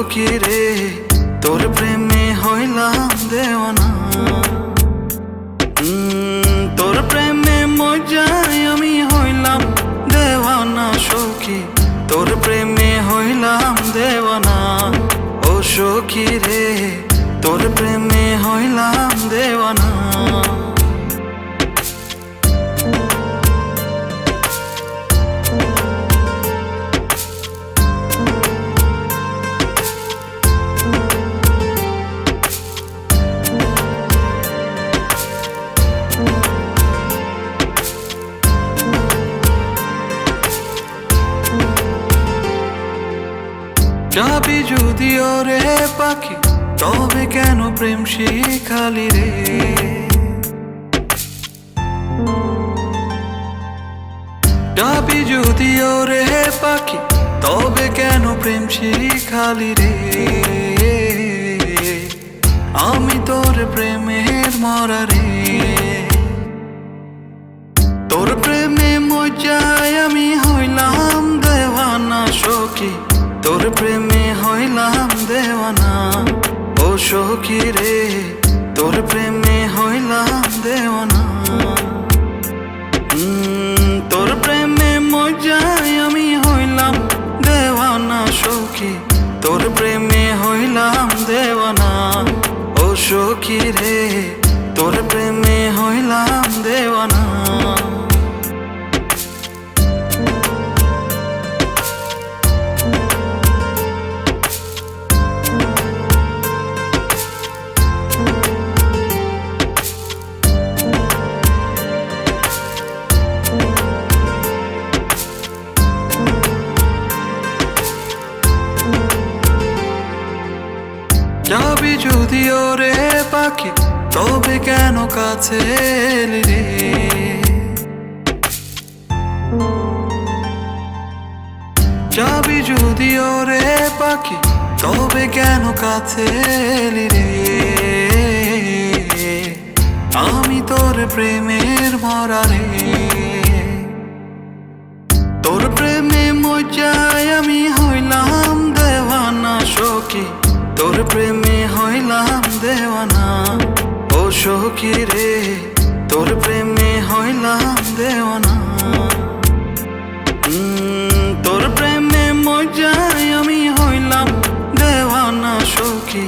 সখী রে তোর প্রেমে হইলাম দেওয়ানা। তোর প্রেমে মজায় আমি হইলাম দেওয়ানা সখী, তোর প্রেমে হইলাম দেওয়ানা। ও সখী রে তোর প্রেমে হইলাম দেওয়ানা। যাবি যদিও রে পাখি তবে কেন প্রেম শিখালি রে। যাবি যদিও রে পাখি তবে কেন প্রেম শিখালি রে। আমি তোর প্রেমের মরা রে, তোর প্রেমে মজায় আমি হইলাম দেওয়ানা সখী, তোর প্রেমে হইলাম দেওয়ানা। ও সখী রে তোর প্রেমে হইলাম দেওয়ানা। তোর প্রেমে মজায় আমি হইলাম দেওয়ানা সখী, তোর প্রেমে হইলাম দেওয়ানা। ও সখী রে তোর প্রেমে হইলাম দেওয়ানা। যাবি যদিও রে পাখি তবে কেন কাছে এলি রে। যাবি যদিও রে পাখি তবে কেন কাছে এলি রে। আমি তোর প্রেমের মরা রে, তোর প্রেমে মজায় আমি হইলাম দেওয়ানা সখী, তোর প্রেমে হইলাম দেওয়ানা। ও সখী রে তোর প্রেমে হইলাম দেওয়ানা। তোর প্রেমে মজায় আমি হইলাম দেওয়ানা সখী,